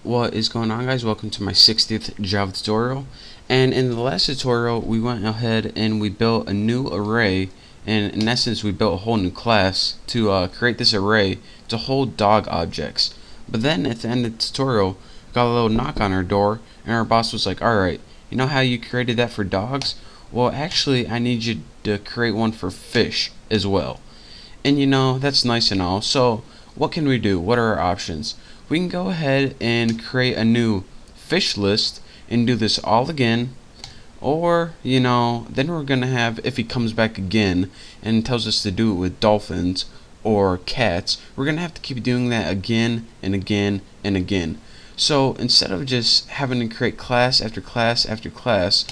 What is going on, guys? Welcome to my 60th Java tutorial. And in the last tutorial we went ahead and we built a new array, and in essence we built a whole new class to create this array to hold dog objects. But then at the end of the tutorial got a little knock on our door, and our boss was like, alright, you know how you created that for dogs? Well, actually I need you to create one for fish as well. And you know, that's nice and all. So what can we do? What are our options? We can go ahead and create a new fish list and do this all again. Or, you know, then we're going to have, if he comes back again and tells us to do it with dolphins or cats, we're going to have to keep doing that again and again and again. So instead of just having to create class after class after class,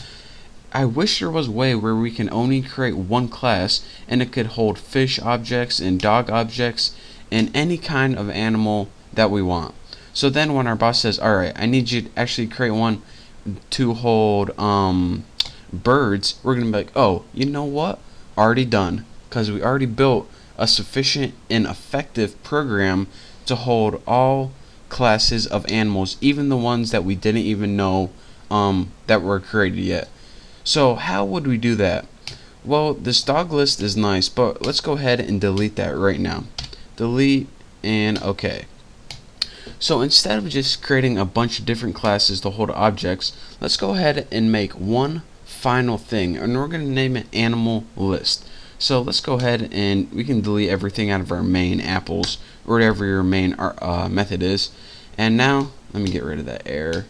I wish there was a way where we can only create one class and it could hold fish objects and dog objects and any kind of animal that we want. So then when our boss says, alright, I need you to actually create one to hold birds, we're going to be like, oh, you know what? Already done. Because we already built a sufficient and effective program to hold all classes of animals, even the ones that we didn't even know that were created yet. So how would we do that? Well, this dog list is nice, but let's go ahead and delete that right now. Delete and OK. So instead of just creating a bunch of different classes to hold objects, let's go ahead and make one final thing, and we're going to name it animal list. So let's go ahead and we can delete everything out of our main apples or whatever your main method is. And now let me get rid of that error.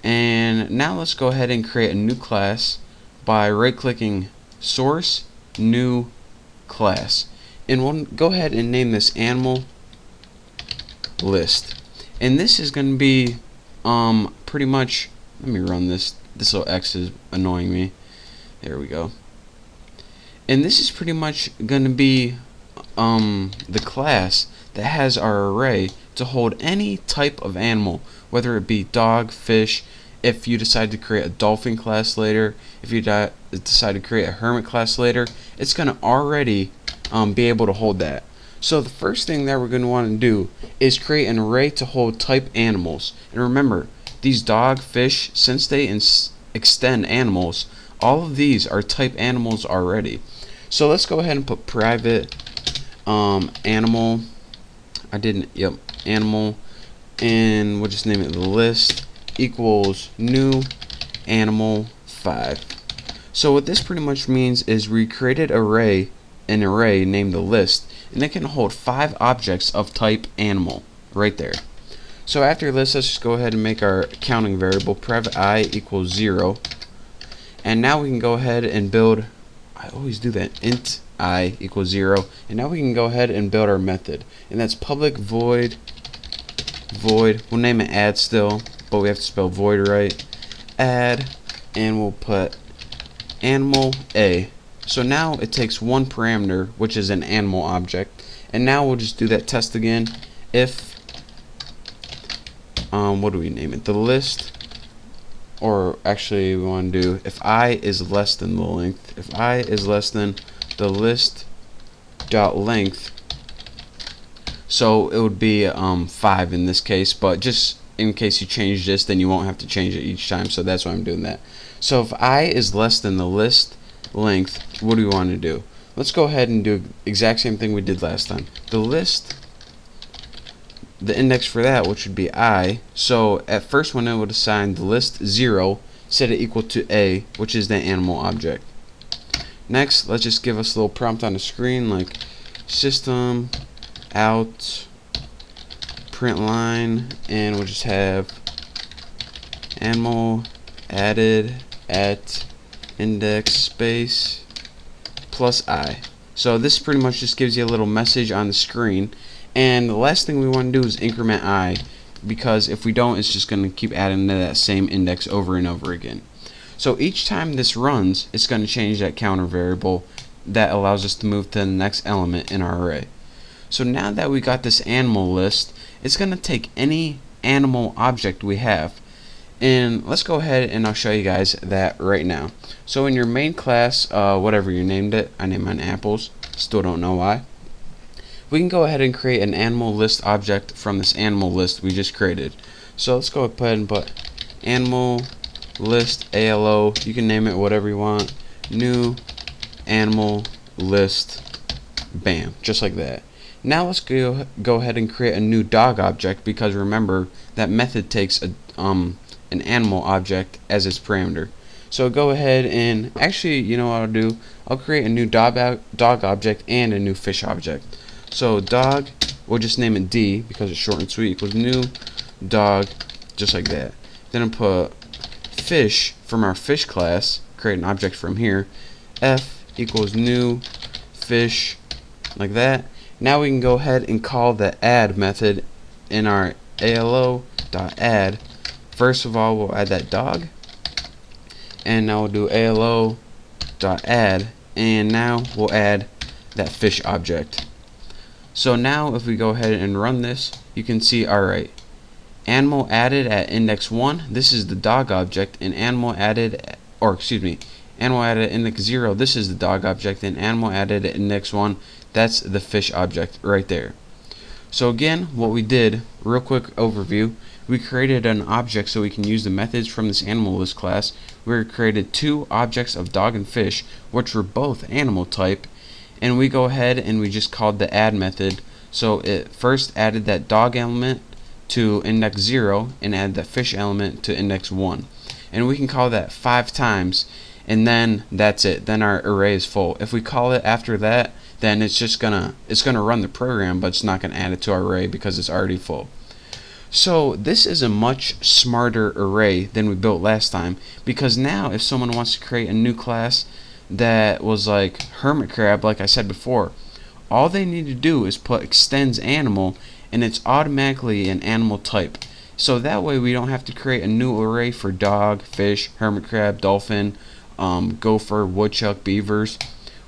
And now let's go ahead and create a new class by right clicking source new class, and we'll go ahead and name this animal list. And this is going to be pretty much, let me run this little X is annoying me, there we go. And this is pretty much going to be the class that has our array to hold any type of animal, whether it be dog, fish. If you decide to create a dolphin class later, if you decide to create a hermit class later, it's going to already be able to hold that. So the first thing that we're going to want to do is create an array to hold type animals. And remember, these dog, fish, since they extend animals, all of these are type animals already. So let's go ahead and put private animal. Animal, and we'll just name it the list equals new animal 5. So what this pretty much means is we created an array named the list, and it can hold 5 objects of type animal right there. So after this, let's just go ahead and make our counting variable private I equals 0, and now we can go ahead and build, I always do that, int I equals 0, and now we can go ahead and build our method, and that's public void, we'll name it add still, but we have to spell void right, add, and we'll put animal A. So now it takes one parameter, which is an animal object, and now we'll just do that test again. If what do we name it? The list, or actually we want to do if I is less than the length. If I is less than the list dot length, so it would be 5 in this case, but just in case you change this, then you won't have to change it each time, so that's why I'm doing that. So if I is less than the list length, what do we want to do? Let's go ahead and do the exact same thing we did last time. The list, the index for that, which would be I, so at first when it would assign the list 0, set it equal to A, which is the animal object. Next, let's just give us a little prompt on the screen like system out print line, and we'll just have animal added at index space plus I. So this pretty much just gives you a little message on the screen, and the last thing we want to do is increment I, because if we don't, it's just going to keep adding to that same index over and over again. So each time this runs, it's going to change that counter variable that allows us to move to the next element in our array. So now that we got this animal list, it's going to take any animal object we have, and let's go ahead and I'll show you guys that right now. So in your main class, whatever you named it, I named mine apples, still don't know why, we can go ahead and create an animal list object from this animal list we just created. So let's go ahead and put animal list ALO. You can name it whatever you want. New animal list. Bam, just like that. Now let's go ahead and create a new dog object, because remember that method takes an animal object as its parameter. So go ahead and actually, you know what I'll do? I'll create a new dog object and a new fish object. So dog, we'll just name it D because it's short and sweet, equals new dog, just like that. Then I'll put fish from our fish class, create an object from here. F equals new fish, like that. Now we can go ahead and call the add method in our ALO.add. First of all, we'll add that dog, and now we'll do ALO.add, and now we'll add that fish object. So now if we go ahead and run this, you can see, alright, animal added at index 1, this is the dog object, and animal added, animal added at index 0, this is the dog object, and animal added at index 1, that's the fish object right there. So again, what we did, real quick overview, we created an object so we can use the methods from this animal list class. We created two objects of dog and fish, which were both animal type, and we go ahead and we just called the add method. So it first added that dog element to index 0 and add the fish element to index 1. And we can call that 5 times, and then that's it. Then our array is full. If we call it after that, then it's gonna run the program, but it's not gonna add it to our array because it's already full. So this is a much smarter array than we built last time, because now if someone wants to create a new class that was like hermit crab, like I said before, all they need to do is put extends animal, and it's automatically an animal type. So that way we don't have to create a new array for dog, fish, hermit crab, dolphin, gopher, woodchuck, beavers.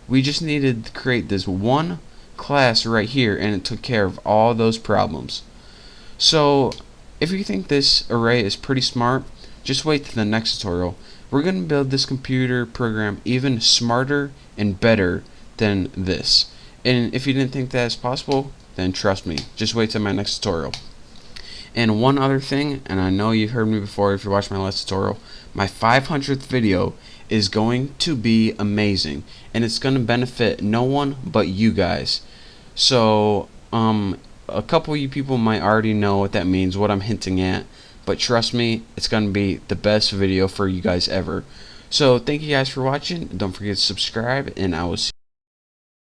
We just needed to create this one class right here, and it took care of all those problems. So if you think this array is pretty smart, just wait till the next tutorial. We're going to build this computer program even smarter and better than this. And if you didn't think that is possible, then trust me, just wait till my next tutorial. And one other thing, and I know you've heard me before if you watched my last tutorial, my 500th video is going to be amazing, and it's going to benefit no one but you guys. So a couple of you people might already know what that means, what I'm hinting at, but trust me, it's going to be the best video for you guys ever. So thank you guys for watching. Don't forget to subscribe, and I will see you